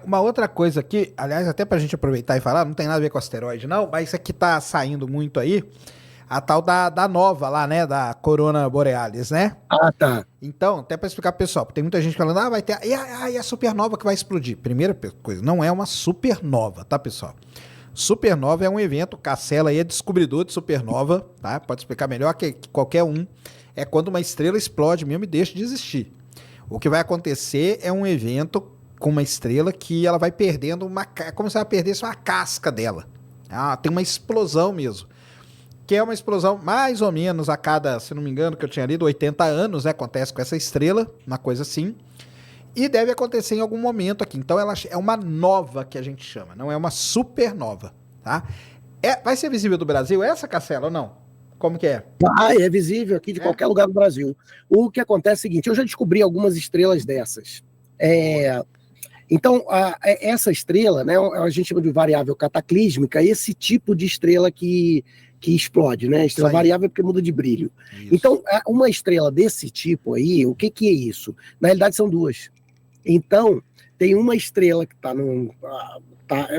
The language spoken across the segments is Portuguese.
Uma outra coisa aqui, aliás, até pra gente aproveitar e falar, não tem nada a ver com asteroide, não, mas isso aqui tá saindo muito aí, a tal da nova lá, né? Da Corona Borealis, né? Ah, tá. Então, até pra explicar pro pessoal, porque tem muita gente falando, vai ter. E a supernova que vai explodir? Primeira coisa, não é uma supernova, tá, pessoal? Supernova é um evento, Cassela aí é descobridor de supernova, tá? Pode explicar melhor que qualquer um. É quando uma estrela explode mesmo e deixa de existir. O que vai acontecer é um evento com uma estrela que ela vai perdendo é como se ela perdesse uma casca dela. Tem uma explosão mesmo. Que é uma explosão mais ou menos a cada, se não me engano, que eu tinha lido, 80 anos, né? Acontece com essa estrela, uma coisa assim. E deve acontecer em algum momento aqui. Então ela é uma nova que a gente chama, não é uma supernova, tá? Vai ser visível do Brasil essa, Castelo, ou não? Como que é? Ah, é visível aqui de qualquer lugar do Brasil. O que acontece é o seguinte, eu já descobri algumas estrelas dessas. Então, essa estrela, né, a gente chama de variável cataclísmica, esse tipo de estrela que explode, né? Estrela variável é porque muda de brilho. Isso. Então, uma estrela desse tipo aí, o que é isso? Na realidade, são duas. Então, tem uma estrela que está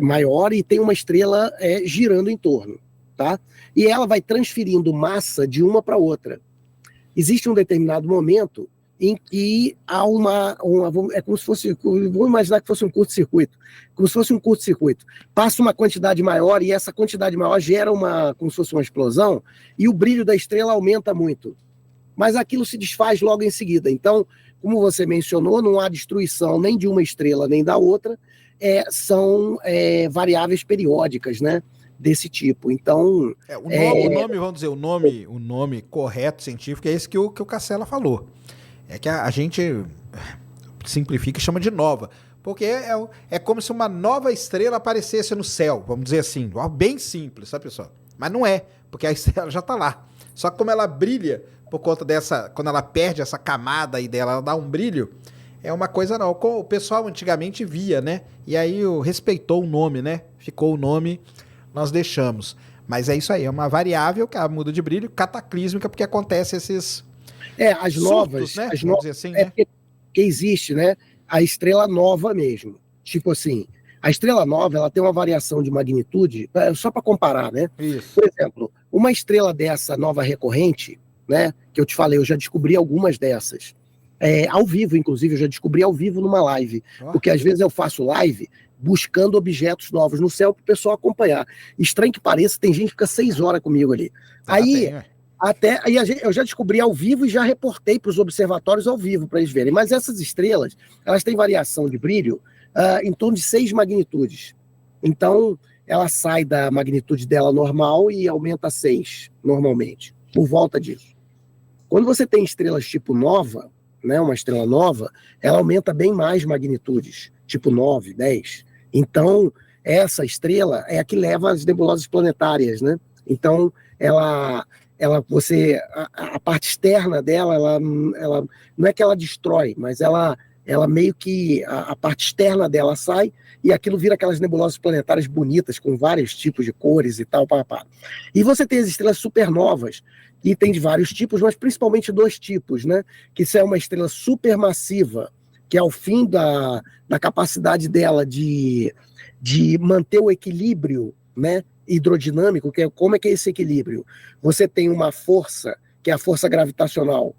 maior e tem uma estrela girando em torno, tá? E ela vai transferindo massa de uma para outra. Existe um determinado momento em que há é como se fosse, vou imaginar que fosse um curto-circuito, como se fosse um curto-circuito. Passa uma quantidade maior e essa quantidade maior gera como se fosse uma explosão e o brilho da estrela aumenta muito. Mas aquilo se desfaz logo em seguida. Então, como você mencionou, não há destruição nem de uma estrela nem da outra, são variáveis periódicas, né? Desse tipo. Então. O nome, vamos dizer, o nome correto científico é esse que o Cassela falou. É que a gente simplifica e chama de nova. Porque é como se uma nova estrela aparecesse no céu, vamos dizer assim. Bem simples, sabe, pessoal? Mas não é, porque a estrela já está lá. Só que como ela brilha por conta dessa. Quando ela perde essa camada aí dela, ela dá um brilho. É uma coisa não. O pessoal antigamente via, né? E aí respeitou o nome, né? Ficou o nome, nós deixamos. Mas é isso aí, é uma variável que muda de brilho, cataclísmica, porque acontece esses. As novas, né? Vamos dizer assim, né? Que existe, né? A estrela nova mesmo. Tipo assim, a estrela nova, ela tem uma variação de magnitude, só para comparar, né? Isso. Por exemplo, uma estrela dessa nova recorrente, né? Que eu te falei, eu já descobri algumas dessas. Ao vivo, inclusive, eu já descobri ao vivo numa live. Porque às vezes eu faço live buscando objetos novos no céu para o pessoal acompanhar. Estranho que pareça, tem gente que fica 6 horas comigo ali. Eu já descobri ao vivo e já reportei para os observatórios ao vivo para eles verem. Mas essas estrelas, elas têm variação de brilho em torno de 6 magnitudes. Então, ela sai da magnitude dela normal e aumenta a 6, normalmente, por volta disso. Quando você tem estrelas tipo nova, né, uma estrela nova, ela aumenta bem mais magnitudes, tipo 9, 10. Então, essa estrela é a que leva as nebulosas planetárias, né? Então, a parte externa dela, ela não é que ela destrói, mas ela meio que a parte externa dela sai e aquilo vira aquelas nebulosas planetárias bonitas com vários tipos de cores e tal, E você tem as estrelas supernovas, que tem de vários tipos, mas principalmente 2 tipos, né? Que isso é uma estrela supermassiva, que é ao fim da capacidade dela de manter o equilíbrio, né? Hidrodinâmico, como é que é esse equilíbrio? Você tem uma força, que é a força gravitacional,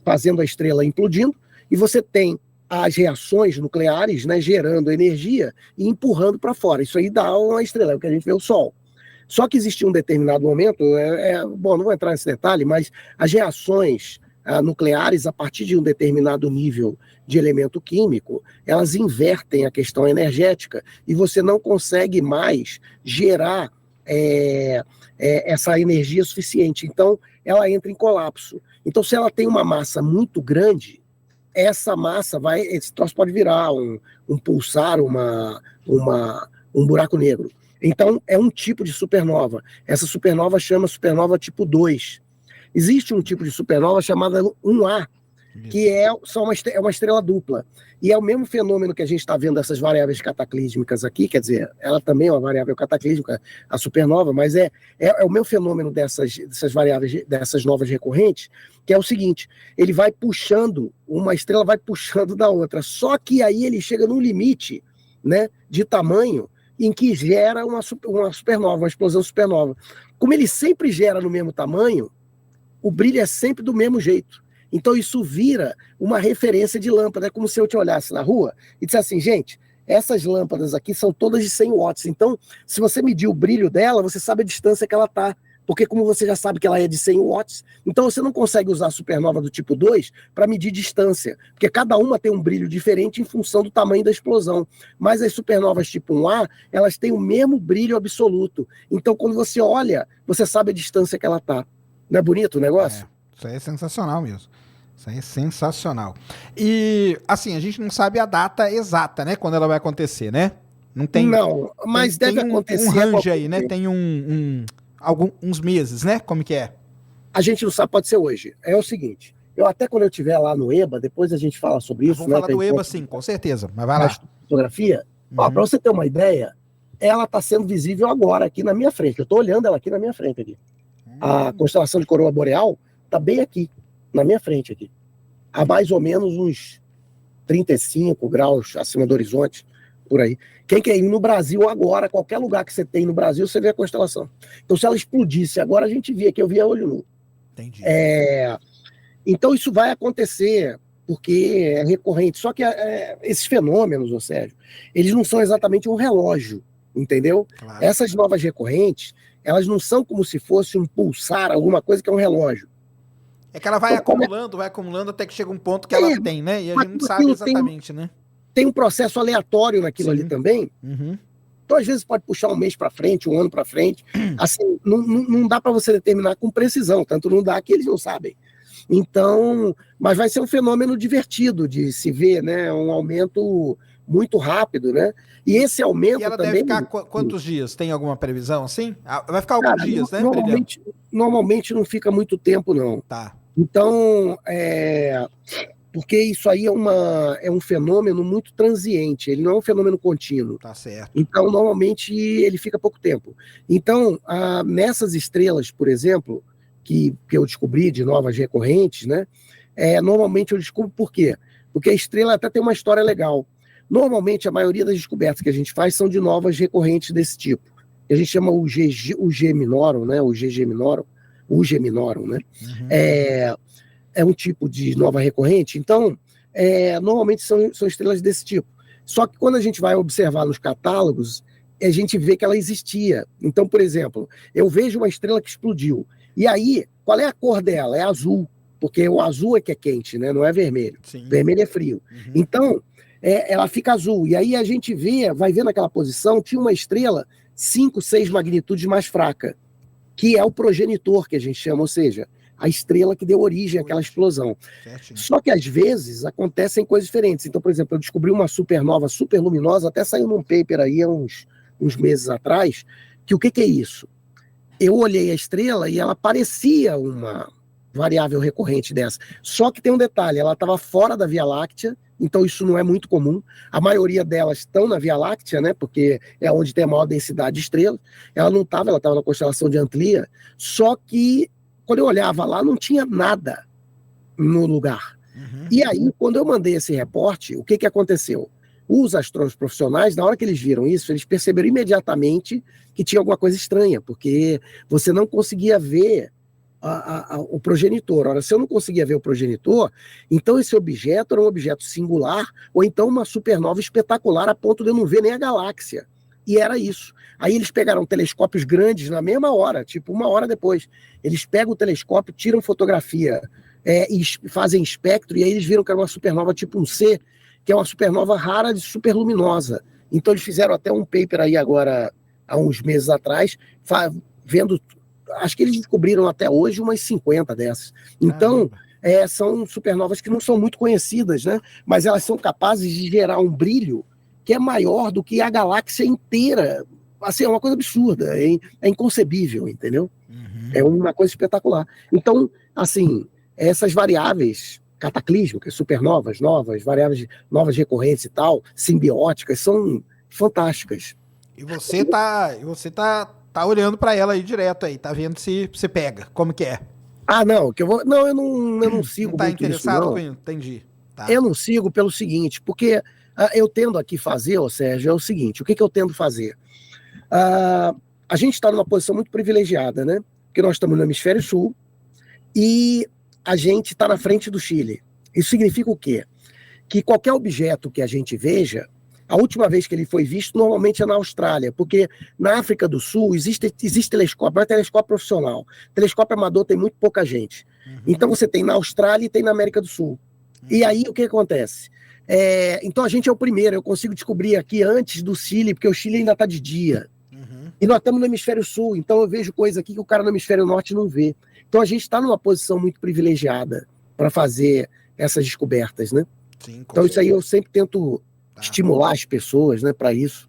fazendo a estrela implodindo, e você tem as reações nucleares, né, gerando energia e empurrando para fora. Isso aí dá uma estrela, é o que a gente vê o Sol. Só que existe um determinado momento, bom, não vou entrar nesse detalhe, mas as reações nucleares, a partir de um determinado nível de elemento químico, elas invertem a questão energética e você não consegue mais gerar essa energia suficiente. Então, ela entra em colapso. Então, se ela tem uma massa muito grande, essa massa esse troço pode virar um pulsar, um buraco negro. Então, é um tipo de supernova. Essa supernova chama supernova tipo 2. Existe um tipo de supernova chamada 1A, que é uma estrela dupla. E é o mesmo fenômeno que a gente está vendo dessas variáveis cataclísmicas aqui, quer dizer, ela também é uma variável cataclísmica, a supernova, mas é o mesmo fenômeno dessas variáveis, dessas novas recorrentes, que é o seguinte, ele vai puxando, uma estrela vai puxando da outra, só que aí ele chega num limite, né, de tamanho em que gera uma supernova, uma explosão supernova. Como ele sempre gera no mesmo tamanho, o brilho é sempre do mesmo jeito. Então isso vira uma referência de lâmpada. É como se eu te olhasse na rua e dissesse assim, gente, essas lâmpadas aqui são todas de 100 watts. Então, se você medir o brilho dela, você sabe a distância que ela está. Porque como você já sabe que ela é de 100 watts, então você não consegue usar a supernova do tipo 2 para medir distância. Porque cada uma tem um brilho diferente em função do tamanho da explosão. Mas as supernovas tipo 1A, elas têm o mesmo brilho absoluto. Então, quando você olha, você sabe a distância que ela está. Não é bonito o negócio? Isso aí é sensacional mesmo. Isso aí é sensacional. E, assim, a gente não sabe a data exata, né? Quando ela vai acontecer, né? Não tem. Não, mas deve acontecer. Um range aí, né? Tem uns meses, né? Como que é? A gente não sabe, pode ser hoje. É o seguinte, quando eu estiver lá no EBA, depois a gente fala sobre isso. Vamos falar do EBA, sim, com certeza. Mas vai lá. Fotografia. Para você ter uma ideia, ela está sendo visível agora aqui na minha frente. Eu estou olhando ela aqui na minha frente aqui. A constelação de Coroa Boreal está bem aqui, na minha frente aqui. A mais ou menos uns 35 graus acima do horizonte, por aí. Quem quer ir no Brasil agora, qualquer lugar que você tem no Brasil, você vê a constelação. Então, se ela explodisse agora, a gente via que eu via olho nu. Entendi. Então, isso vai acontecer, porque é recorrente. Só que esses fenômenos, ô Sérgio, eles não são exatamente um relógio, entendeu? Claro. Essas novas recorrentes, elas não são como se fosse um pulsar, alguma coisa que é um relógio. É que ela vai acumulando até que chega um ponto que ela tem, né? E a gente não sabe exatamente, né? Tem um processo aleatório naquilo ali também. Uhum. Então, às vezes, pode puxar um mês para frente, um ano para frente. Assim, não dá para você determinar com precisão, tanto não dá que eles não sabem. Então, mas vai ser um fenômeno divertido de se ver, né? Um aumento muito rápido, né? E esse aumento ela também... deve ficar quantos dias? Tem alguma previsão assim? Vai ficar alguns dias, né? Normalmente não fica muito tempo, não. Tá. Então, porque isso aí é um fenômeno muito transiente, ele não é um fenômeno contínuo. Tá certo. Então, normalmente, ele fica pouco tempo. Então, nessas estrelas, por exemplo, que eu descobri de novas recorrentes, né? Normalmente eu descubro por quê? Porque a estrela até tem uma história legal. Normalmente, a maioria das descobertas que a gente faz são de novas recorrentes desse tipo. A gente chama o G Minorum, né? O GG Minorum, o G Minorum, né? Uhum. É um tipo de nova recorrente. Então, normalmente são estrelas desse tipo. Só que quando a gente vai observar nos catálogos, a gente vê que ela existia. Então, por exemplo, eu vejo uma estrela que explodiu. E aí, qual é a cor dela? É azul, porque o azul é que é quente, né? Não é vermelho. Sim. Vermelho é frio. Uhum. Então, ela fica azul. E aí a gente vai ver naquela posição, tinha uma estrela 5, 6 magnitudes mais fraca, que é o progenitor, que a gente chama, ou seja, a estrela que deu origem àquela explosão. Certinho. Só que às vezes acontecem coisas diferentes. Então, por exemplo, eu descobri uma supernova super luminosa, até saiu num paper aí há uns meses atrás, que o que é isso? Eu olhei a estrela e ela parecia uma variável recorrente dessa. Só que tem um detalhe, ela estava fora da Via Láctea, então isso não é muito comum. A maioria delas estão na Via Láctea, né, porque é onde tem a maior densidade de estrelas. Ela não estava, ela estava na constelação de Antlia, só que quando eu olhava lá, não tinha nada no lugar. Uhum. E aí, quando eu mandei esse reporte, o que aconteceu? Os astrônomos profissionais, na hora que eles viram isso, eles perceberam imediatamente que tinha alguma coisa estranha, porque você não conseguia ver o progenitor. Ora, se eu não conseguia ver o progenitor, então esse objeto era um objeto singular, ou então uma supernova espetacular, a ponto de eu não ver nem a galáxia. E era isso. Aí eles pegaram telescópios grandes na mesma hora, tipo 1 hora depois. Eles pegam o telescópio, tiram fotografia e fazem espectro, e aí eles viram que era uma supernova tipo 1C, que é uma supernova rara de superluminosa. Então eles fizeram até um paper aí agora, há uns meses atrás, vendo, acho que eles descobriram até hoje umas 50 dessas. Então, são supernovas que não são muito conhecidas, né? Mas elas são capazes de gerar um brilho que é maior do que a galáxia inteira. Assim, é uma coisa absurda, é inconcebível, entendeu? Uhum. É uma coisa espetacular. Então, assim, essas variáveis cataclísmicas, supernovas, novas, variáveis novas recorrentes e tal, simbióticas, são fantásticas. E tá olhando para ela aí direto aí, tá vendo se pega, como que é. Não, eu não sigo não tá muito isso, interessado não. com isso, entendi. Tá. Eu não sigo pelo seguinte, porque eu tendo aqui fazer, Sérgio, é o seguinte, o que eu tendo fazer? A gente está numa posição muito privilegiada, né? Porque nós estamos no hemisfério sul e a gente está na frente do Chile. Isso significa o quê? Que qualquer objeto que a gente veja, a última vez que ele foi visto normalmente é na Austrália, porque na África do Sul existe telescópio, mas é telescópio profissional. Telescópio amador tem muito pouca gente. Então você tem na Austrália e tem na América do Sul. E aí o que acontece? Então a gente é o primeiro, eu consigo descobrir aqui antes do Chile, porque o Chile ainda está de dia. E nós estamos no hemisfério sul, então eu vejo coisa aqui que o cara no hemisfério norte não vê. Então a gente está numa posição muito privilegiada para fazer essas descobertas, né? Sim, então isso aí eu sempre tento estimular as pessoas, né, para isso.